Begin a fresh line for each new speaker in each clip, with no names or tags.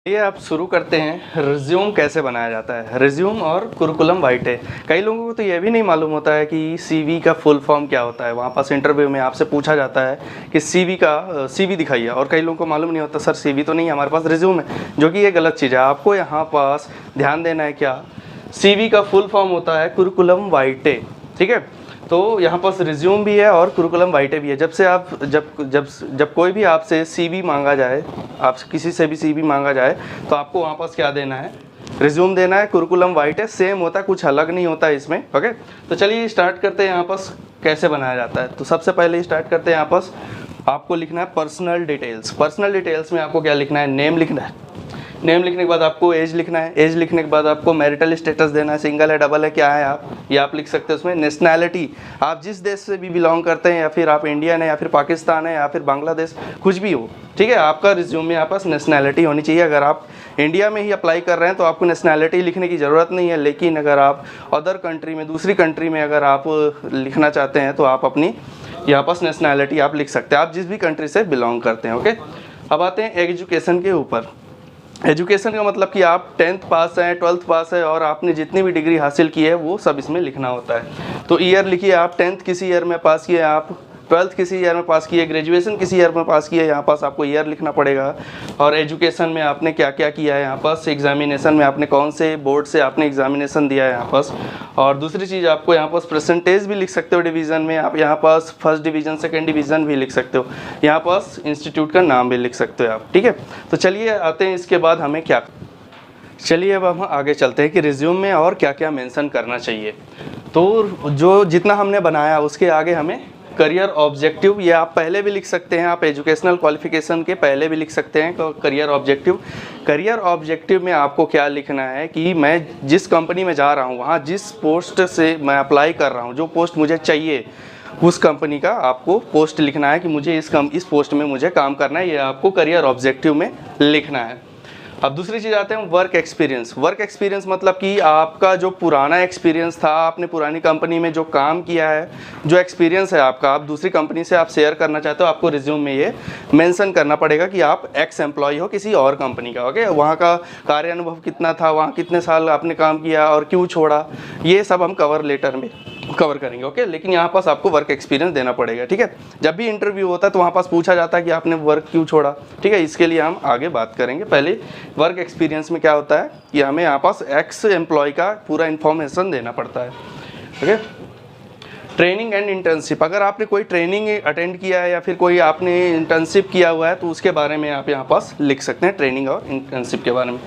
ये आप शुरू करते हैं रिज्यूम कैसे बनाया जाता है। रिज्यूम और कुरिकुलम वाइटे, कई लोगों को तो ये भी नहीं मालूम होता है कि सीवी का फुल फॉर्म क्या होता है। वहाँ पास इंटरव्यू में आपसे पूछा जाता है कि सीवी दिखाइए, और कई लोगों को मालूम नहीं होता सर सीवी तो नहीं है, हमारे पास रिज्यूम है, जो कि ये गलत चीज़ है। आपको यहाँ पास ध्यान देना है क्या, सीवी का फुल फॉर्म होता है कुरिकुलम वाइटे, ठीक है। तो यहाँ पास रिज्यूम भी है और कुरिकुलम वाइटे भी है। जब से आप जब जब जब कोई भी आपसे सीवी मांगा जाए, आपसे किसी से भी सीवी मांगा जाए, तो आपको वहाँ पास क्या देना है, रिज्यूम देना है। कुरिकुलम वाइटे सेम होता है, कुछ अलग नहीं होता है इसमें। ओके, तो चलिए स्टार्ट करते हैं यहाँ पास कैसे बनाया जाता है। तो सबसे पहले स्टार्ट करते हैं, यहाँ पास आपको लिखना है पर्सनल डिटेल्स। पर्सनल डिटेल्स में आपको क्या लिखना है, नेम लिखना है। नेम लिखने के बाद आपको एज लिखना है। एज लिखने के बाद आपको मैरिटल स्टेटस देना है, सिंगल है डबल है क्या है आप, ये आप लिख सकते हैं। उसमें नेशनैलिटी, आप जिस देश से भी बिलोंग करते हैं, या फिर आप इंडियन है या फिर पाकिस्तान है या फिर बांग्लादेश, कुछ भी हो, ठीक है। आपका रिज्यूम में यहाँ पास नेशनैलिटी होनी चाहिए। अगर आप इंडिया में ही अप्लाई कर रहे हैं तो आपको नेशनैलिटी लिखने की ज़रूरत नहीं है, लेकिन अगर आप अदर कंट्री में, दूसरी कंट्री में अगर आप लिखना चाहते हैं तो आप अपनी यहाँ पास नेशनैलिटी आप लिख सकते हैं, आप जिस भी कंट्री से बिलोंग करते हैं। ओके, अब आते हैं एजुकेशन के ऊपर। एजुकेशन का मतलब कि आप 10th पास हैं, 12th पास है, और आपने जितनी भी डिग्री हासिल की है वो सब इसमें लिखना होता है। तो ईयर लिखिए, आप 10th किसी ईयर में पास किए, आप 12th किसी ईयर में पास किए, ग्रेजुएशन किसी ईयर में पास किए, यहाँ पास आपको ईयर लिखना पड़ेगा। और एजुकेशन में आपने क्या क्या किया है, यहाँ पास एग्जामिनेशन में आपने कौन से बोर्ड से आपने एग्जामिनेशन दिया है यहाँ पास। और दूसरी चीज़ आपको यहाँ पास परसेंटेज भी लिख सकते हो, डिवीज़न में आप यहाँ पास फर्स्ट डिवीज़न सेकेंड डिवीज़न भी लिख सकते हो, यहाँ पास इंस्टीट्यूट का नाम भी लिख सकते हो आप, ठीक है। तो चलिए आते हैं इसके बाद हमें क्या, चलिए अब हम आगे चलते हैं कि रिज्यूम में और क्या क्या मेंशन करना चाहिए। तो जो जितना हमने बनाया उसके आगे हमें करियर ऑब्जेक्टिव, ये आप पहले भी लिख सकते हैं, आप एजुकेशनल क्वालिफिकेशन के पहले भी लिख सकते हैं। तो करियर ऑब्जेक्टिव, करियर ऑब्जेक्टिव में आपको क्या लिखना है कि मैं जिस कंपनी में जा रहा हूँ, वहाँ जिस पोस्ट से मैं अप्लाई कर रहा हूँ, जो पोस्ट मुझे चाहिए, उस कंपनी का आपको पोस्ट लिखना है कि मुझे इस पोस्ट में मुझे काम करना है, ये आपको करियर ऑब्जेक्टिव में लिखना है। अब दूसरी चीज़ आते हैं वर्क एक्सपीरियंस। वर्क एक्सपीरियंस मतलब कि आपका जो पुराना एक्सपीरियंस था, आपने पुरानी कंपनी में जो काम किया है, जो एक्सपीरियंस है आपका, आप दूसरी कंपनी से आप शेयर करना चाहते हो, आपको रिज्यूम में ये मेंशन करना पड़ेगा कि आप एक्स एम्प्लॉय हो किसी और कंपनी का। ओके, वहाँ का कार्य अनुभव कितना था, वहाँ कितने साल आपने काम किया और क्यों छोड़ा, ये सब हम कवर लेटर में कवर करेंगे। ओके, लेकिन यहाँ पास आपको वर्क एक्सपीरियंस देना पड़ेगा, ठीक है। जब भी इंटरव्यू होता है तो वहाँ पास पूछा जाता है कि आपने वर्क क्यों छोड़ा, ठीक है। इसके लिए हम आगे बात करेंगे। पहले वर्क एक्सपीरियंस में क्या होता है कि हमें यहाँ पास एक्स एम्प्लॉय का पूरा इन्फॉर्मेशन देना पड़ता है। ओके, ट्रेनिंग एंड इंटर्नशिप, अगर आपने कोई ट्रेनिंग अटेंड किया है या फिर कोई आपने इंटर्नशिप किया हुआ है तो उसके बारे में आप यहाँ पास लिख सकते हैं, ट्रेनिंग और इंटर्नशिप के बारे में।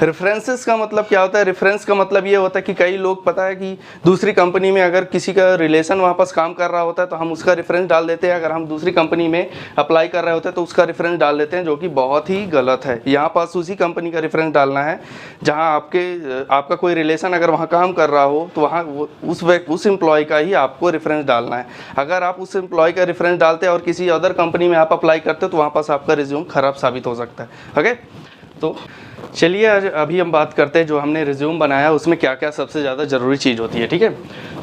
रेफरेंसेस का मतलब क्या होता है, रेफरेंस का मतलब ये होता है कि कई लोग पता है कि दूसरी कंपनी में अगर किसी का रिलेशन वहाँ पास काम कर रहा होता है तो हम उसका रेफरेंस डाल देते हैं। अगर हम दूसरी कंपनी में अप्लाई कर रहे होते हैं तो उसका रेफरेंस डाल देते हैं, जो कि बहुत ही गलत है। यहाँ पास उसी कंपनी का रेफरेंस डालना है जहाँ आपका कोई रिलेशन अगर वहाँ काम कर रहा हो, तो वहाँ उस एम्प्लॉय का ही आपको रेफरेंस डालना है। अगर आप उस एम्प्लॉय का रेफरेंस डालते हैं और किसी अदर कंपनी में आप अप्लाई करते हो तो वहाँ पास आपका रिज्यूम खराब साबित हो सकता है। ओके, तो चलिए अभी हम बात करते हैं जो हमने रिज्यूम बनाया उसमें क्या क्या सबसे ज़्यादा ज़रूरी चीज़ होती है, ठीक है।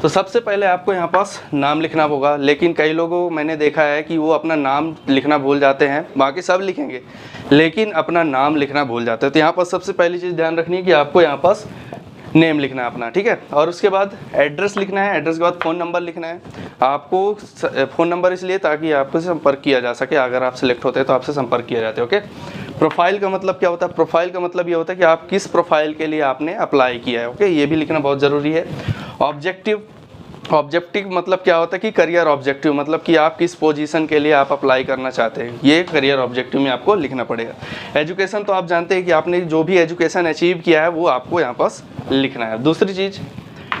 तो सबसे पहले आपको यहाँ पास नाम लिखना होगा, लेकिन कई लोगों मैंने देखा है कि वो अपना नाम लिखना भूल जाते हैं, बाकी सब लिखेंगे लेकिन अपना नाम लिखना भूल जाते हैं। तो यहाँ पास सबसे पहली चीज़ ध्यान रखनी है कि आपको यहाँ पास नेम लिखना है अपना, ठीक है। और उसके बाद एड्रेस लिखना है, एड्रेस के बाद फ़ोन नंबर लिखना है। आपको फ़ोन नंबर इसलिए ताकि आपसे संपर्क किया जा सके, अगर आप सिलेक्ट होते हैं तो आपसे संपर्क किया जाता है। ओके, प्रोफाइल का मतलब क्या होता है, प्रोफाइल का मतलब ये होता है कि आप किस प्रोफाइल के लिए आपने अप्लाई किया है। ओके, ये भी लिखना बहुत ज़रूरी है। ऑब्जेक्टिव, ऑब्जेक्टिव मतलब क्या होता है कि करियर ऑब्जेक्टिव मतलब कि आप किस पोजीशन के लिए आप अप्लाई करना चाहते हैं, ये करियर ऑब्जेक्टिव में आपको लिखना पड़ेगा। एजुकेशन तो आप जानते हैं कि आपने जो भी एजुकेशन अचीव किया है वो आपको यहाँ पास लिखना है। दूसरी चीज़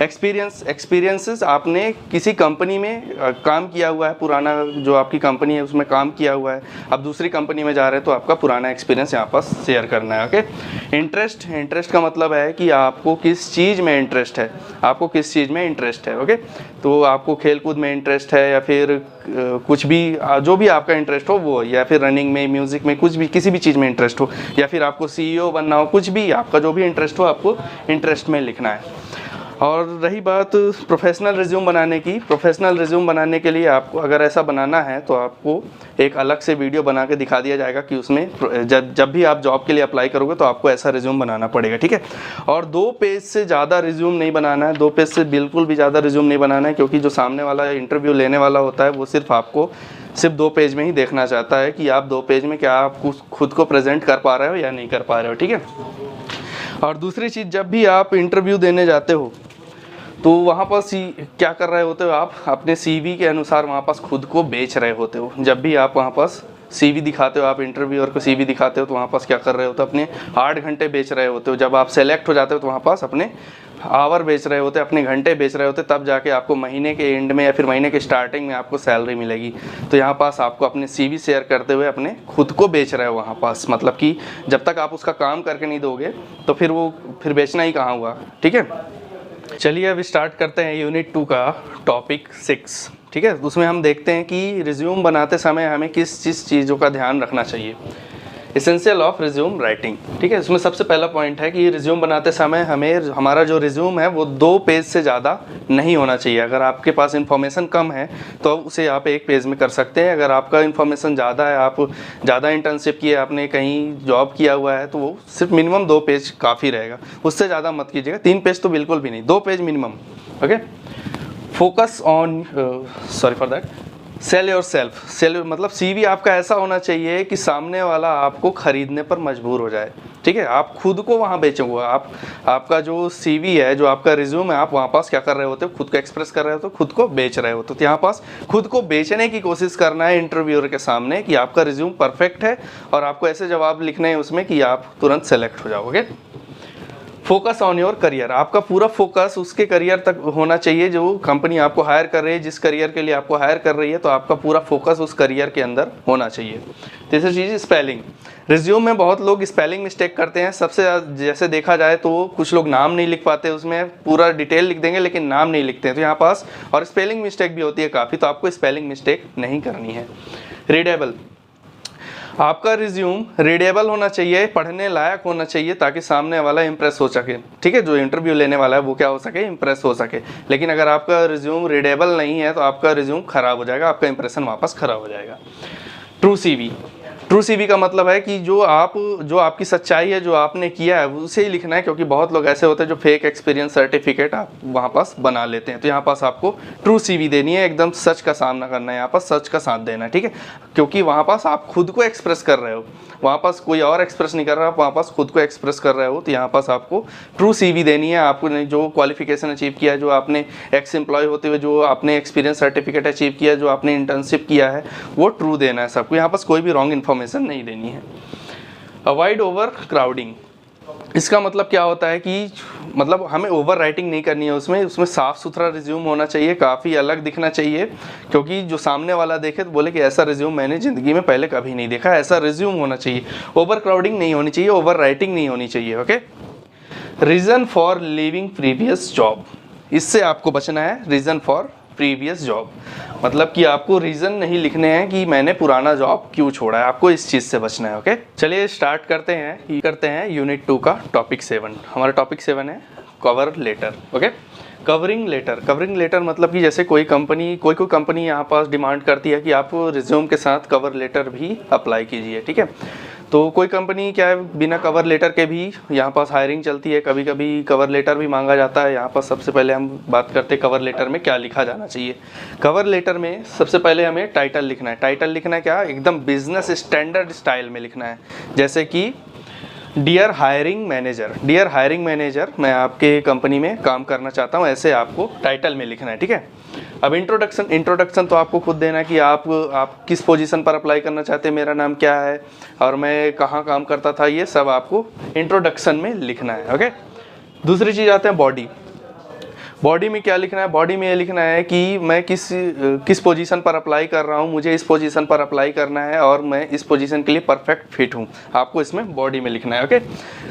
एक्सपीरियंसेस, आपने किसी कंपनी में काम किया हुआ है, पुराना जो आपकी कंपनी है उसमें काम किया हुआ है, अब दूसरी कंपनी में जा रहे हैं तो आपका पुराना एक्सपीरियंस यहाँ पास शेयर करना है। ओके, इंटरेस्ट का मतलब है कि आपको किस चीज़ में इंटरेस्ट है, आपको किस चीज़ में इंटरेस्ट है। ओके, तो आपको खेल कूद में इंटरेस्ट है या फिर कुछ भी, जो भी आपका इंटरेस्ट हो वो, या फिर रनिंग में, म्यूज़िक में, कुछ भी, किसी भी चीज़ में इंटरेस्ट हो, या फिर आपको CEO बनना हो, कुछ भी आपका जो भी इंटरेस्ट हो आपको इंटरेस्ट में लिखना है। और रही बात प्रोफेशनल रिज्यूम बनाने की, प्रोफेशनल रिज्यूम बनाने के लिए आपको अगर ऐसा बनाना है तो आपको एक अलग से वीडियो बना के दिखा दिया जाएगा कि उसमें जब भी आप जॉब के लिए अप्लाई करोगे तो आपको ऐसा रिज्यूम बनाना पड़ेगा, ठीक है। और 2 पेज से ज़्यादा रिज्यूम नहीं बनाना है, 2 पेज से बिल्कुल भी ज़्यादा रिज्यूम नहीं बनाना है, क्योंकि जो सामने वाला इंटरव्यू लेने वाला होता है वो सिर्फ 2 पेज में ही देखना चाहता है कि आप 2 पेज में क्या आप खुद को प्रेजेंट कर पा रहे हो या नहीं कर पा रहे हो, ठीक है। और दूसरी चीज़, जब भी आप इंटरव्यू देने जाते हो तो वहाँ पर क्या कर रहे होते हो, आप अपने CV के अनुसार वहाँ पास खुद को बेच रहे होते हो। जब भी आप वहाँ पास CV दिखाते हो, आप इंटरव्यूअर को CV दिखाते हो तो वहाँ पास क्या कर रहे होते हो, अपने 8 घंटे बेच रहे होते हो। जब आप सेलेक्ट हो जाते हो तो वहाँ पास अपने आवर बेच रहे होते, अपने घंटे बेच रहे होते, तब जाके आपको महीने के एंड में या फिर महीने के स्टार्टिंग में आपको सैलरी मिलेगी। तो यहाँ पास आपको अपने CV शेयर करते हुए अपने खुद को बेच रहे हो वहाँ पास, मतलब कि जब तक आप उसका काम करके नहीं दोगे तो फिर बेचना ही कहाँ हुआ, ठीक है। चलिए अब स्टार्ट करते हैं यूनिट 2 का टॉपिक 6, ठीक है। उसमें हम देखते हैं कि रिज्यूम बनाते समय हमें किस चीज़ों का ध्यान रखना चाहिए। एसेंशियल ऑफ रिज्यूम राइटिंग, ठीक है। इसमें सबसे पहला पॉइंट है कि रिज्यूम बनाते समय हमारा जो रिज्यूम है वो 2 पेज से ज़्यादा नहीं होना चाहिए। अगर आपके पास इन्फॉर्मेशन कम है तो उसे आप 1 पेज में कर सकते हैं। अगर आपका इन्फॉर्मेशन ज़्यादा है, आप ज़्यादा इंटर्नशिप किए, आपने कहीं जॉब किया हुआ है, तो वो सिर्फ मिनिमम 2 पेज काफ़ी रहेगा, उससे ज़्यादा मत कीजिएगा। 3 पेज तो बिल्कुल भी नहीं, 2 page minimum, okay. Focus on sorry for that sell your self मतलब CV आपका ऐसा होना चाहिए कि सामने वाला आपको खरीदने पर मजबूर हो जाए, ठीक है। आप खुद को वहाँ बेचोगे, आपका जो CV है, जो आपका रिज्यूम है, आप वहाँ पास क्या कर रहे होते हो, खुद को एक्सप्रेस कर रहे हो, तो खुद को बेच रहे हो। तो यहाँ पास खुद को बेचने की कोशिश करना है इंटरव्यूअर के सामने कि आपका रिज्यूम परफेक्ट है और आपको ऐसे जवाब लिखने हैं उसमें कि आप तुरंत सेलेक्ट हो जाओगे। फोकस ऑन योर करियर, आपका पूरा फोकस उसके करियर तक होना चाहिए जो कंपनी आपको हायर कर रही है, जिस करियर के लिए आपको हायर कर रही है, तो आपका पूरा फोकस उस करियर के अंदर होना चाहिए। तीसरी चीज़ स्पेलिंग, रिज्यूम में बहुत लोग स्पेलिंग मिस्टेक करते हैं। सबसे जैसे देखा जाए तो कुछ लोग नाम नहीं लिख पाते, उसमें पूरा डिटेल लिख देंगे लेकिन नाम नहीं लिखते हैं, तो यहाँ पास और स्पेलिंग मिस्टेक भी होती है काफ़ी, तो आपको स्पेलिंग मिस्टेक नहीं करनी है। रीडेबल, आपका रिज्यूम रीडेबल होना चाहिए, पढ़ने लायक होना चाहिए, ताकि सामने वाला इंप्रेस हो सके, ठीक है। जो इंटरव्यू लेने वाला है वो क्या हो सके, इंप्रेस हो सके। लेकिन अगर आपका रिज्यूम रीडेबल नहीं है तो आपका रिज्यूम खराब हो जाएगा, आपका इंप्रेशन वापस खराब हो जाएगा। ट्रू CV का मतलब है कि जो आपकी सच्चाई है, जो आपने किया है उसे ही लिखना है, क्योंकि बहुत लोग ऐसे होते हैं जो फेक एक्सपीरियंस सर्टिफिकेट आप वहाँ पास बना लेते हैं। तो यहाँ पास आपको ट्रू CV देनी है, एकदम सच का सामना करना है, यहाँ पास सच का साथ देना है, ठीक है। क्योंकि वहाँ पास आप खुद को एक्सप्रेस कर रहे हो, वहाँ पास कोई और एक्सप्रेस नहीं कर रहा, आप वहाँ पास खुद को एक्सप्रेस कर रहे हो। तो यहाँ पास आपको ट्रू CV देनी है। आपने जो क्वालिफिकेशन अचीव किया है, जो आपने एक्स एम्प्लॉय होते हुए जो आपने एक्सपीरियंस सर्टिफिकेट अचीव किया है, जो आपने इंटर्नशिप किया है, वो ट्रू देना है सबको। यहाँ पास कोई भी रॉन्ग इन्फॉर्मेशन नहीं देनी है। अवॉइड ओवर क्राउडिंग, इसका मतलब क्या होता है कि मतलब हमें ओवर राइटिंग नहीं करनी है, उसमें साफ़ सुथरा रिज्यूम होना चाहिए, काफ़ी अलग दिखना चाहिए, क्योंकि जो सामने वाला देखे तो बोले कि ऐसा रिज्यूम मैंने ज़िंदगी में पहले कभी नहीं देखा, ऐसा रिज्यूम होना चाहिए। ओवर क्राउडिंग नहीं होनी चाहिए, ओवर राइटिंग नहीं होनी चाहिए, okay. Reason for leaving previous job, इससे आपको बचना है। रीज़न फॉर प्रीवियस जॉब मतलब कि आपको रीज़न नहीं लिखने हैं कि मैंने पुराना जॉब क्यों छोड़ा है, आपको इस चीज़ से बचना है, ओके। चलिए स्टार्ट करते हैं यूनिट 2 का टॉपिक 7। हमारा टॉपिक 7 है cover letter, okay. Covering letter मतलब कि जैसे कोई कंपनी यहाँ पास डिमांड करती है कि आप रिज्यूम के साथ कवर लेटर भी अप्लाई कीजिए, ठीक है। तो कोई कंपनी क्या है, बिना कवर लेटर के भी यहाँ पास हायरिंग चलती है, कभी कभी कवर लेटर भी मांगा जाता है। यहाँ पास सबसे पहले हम बात करते हैं कवर लेटर में क्या लिखा जाना चाहिए। कवर लेटर में सबसे पहले हमें टाइटल लिखना है। टाइटल लिखना क्या, एकदम बिजनेस स्टैंडर्ड स्टाइल में लिखना है, जैसे कि डियर हायरिंग मैनेजर मैं आपके कंपनी में काम करना चाहता हूँ, ऐसे आपको टाइटल में लिखना है, ठीक है। अब इंट्रोडक्शन तो आपको खुद देना है कि आप किस पोजीशन पर अप्लाई करना चाहते हैं, मेरा नाम क्या है और मैं कहाँ काम करता था, ये सब आपको इंट्रोडक्शन में लिखना है, ओके। दूसरी चीज़ आते हैं बॉडी में क्या लिखना है। बॉडी में ये लिखना है कि मैं किस पोजीशन पर अप्लाई कर रहा हूँ, मुझे इस पोजीशन पर अप्लाई करना है और मैं इस पोजीशन के लिए परफेक्ट फिट हूँ, आपको इसमें बॉडी में लिखना है, ओके।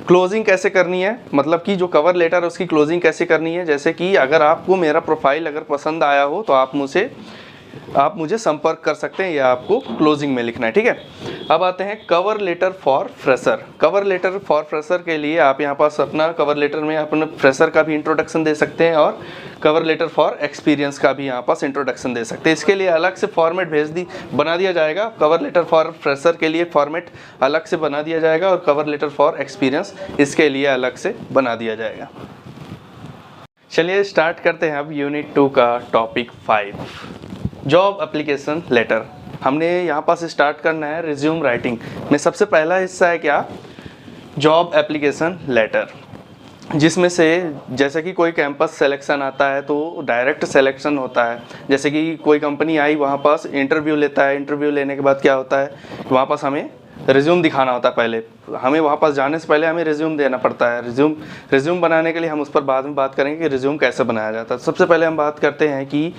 क्लोजिंग कैसे करनी है, मतलब कि जो कवर लेटर है उसकी क्लोजिंग कैसे करनी है, जैसे कि अगर आपको मेरा प्रोफाइल अगर पसंद आया हो तो आप मुझसे आप मुझे संपर्क कर सकते हैं, या आपको क्लोजिंग में लिखना है, ठीक है। अब आते हैं cover letter for fresher. Cover letter for fresher के लिए आप यहाँ पास अपना कवर लेटर में अपने फ्रेशर का भी इंट्रोडक्शन दे सकते हैं और कवर लेटर फॉर एक्सपीरियंस का भी यहाँ पास इंट्रोडक्शन दे सकते हैं। इसके लिए अलग से फॉर्मेट बना दिया जाएगा। कवर लेटर फॉर फ्रेशर के लिए फॉर्मेट अलग से बना दिया जाएगा और कवर लेटर फॉर एक्सपीरियंस इसके लिए अलग से बना दिया जाएगा। चलिए स्टार्ट करते हैं अब यूनिट 2 का टॉपिक 5, जॉब एप्लीकेशन लेटर। हमने यहाँ पास स्टार्ट करना है रिज्यूम राइटिंग में। सबसे पहला हिस्सा है क्या, जॉब एप्लीकेशन लेटर, जिसमें से जैसे कि कोई कैंपस सिलेक्शन आता है तो डायरेक्ट सिलेक्शन होता है। जैसे कि कोई कंपनी आई, वहाँ पास इंटरव्यू लेता है, इंटरव्यू लेने के बाद क्या होता है, वहाँ पास हमें रिज्यूम दिखाना होता है। पहले हमें वहाँ पास जाने से पहले हमें रिज्यूम देना पड़ता है। रिज्यूम बनाने के लिए हम उस पर बाद में बात करेंगे कि रिज्यूम कैसे बनाया जाता है। सबसे पहले हम बात करते हैं कि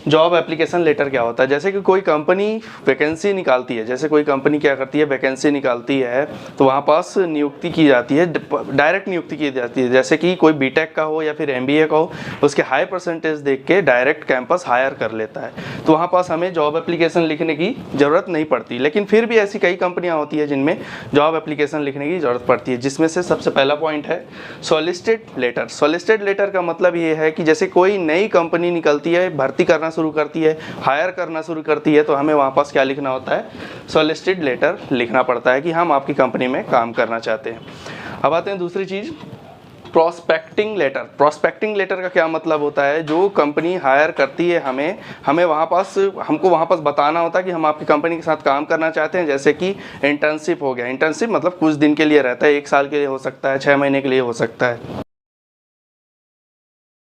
जॉब एप्लीकेशन लेटर क्या होता है। जैसे कि कोई कंपनी वैकेंसी निकालती है, जैसे कोई कंपनी क्या करती है, वैकेंसी निकालती है तो वहाँ पास नियुक्ति की जाती है, डायरेक्ट नियुक्ति की जाती है। जैसे कि कोई बीटेक का हो या फिर एमबीए का हो, उसके हाई परसेंटेज देख के डायरेक्ट कैंपस हायर कर लेता है, तो वहाँ पास हमें जॉब एप्लीकेशन लिखने की ज़रूरत नहीं पड़ती। लेकिन फिर भी ऐसी कई कंपनियाँ होती है जिनमें जॉब एप्लीकेशन लिखने की ज़रूरत पड़ती है, जिसमें से सबसे पहला पॉइंट है सॉलिसिटेड लेटर। सॉलिसिटेड लेटर का मतलब ये है कि जैसे कोई नई कंपनी निकलती है, भर्ती करना शुरू करती है, हायर करना शुरू करती है, तो हमें वहाँ पास क्या लिखना होता है, सॉलिसिटेड लेटर लिखना पड़ता है कि हम आपकी कंपनी में काम करना चाहते हैं। अब आते हैं दूसरी चीज़, प्रोस्पेक्टिंग लेटर। प्रोस्पेक्टिंग लेटर का क्या मतलब होता है, जो कंपनी हायर करती है हमें वहाँ पास, हमको वहाँ पास बताना होता है कि हम आपकी कंपनी के साथ काम करना चाहते हैं। जैसे कि इंटर्नशिप हो गया, इंटर्नशिप मतलब कुछ दिन के लिए रहता है, 1 साल के लिए हो सकता है, 6 महीने के लिए हो सकता है।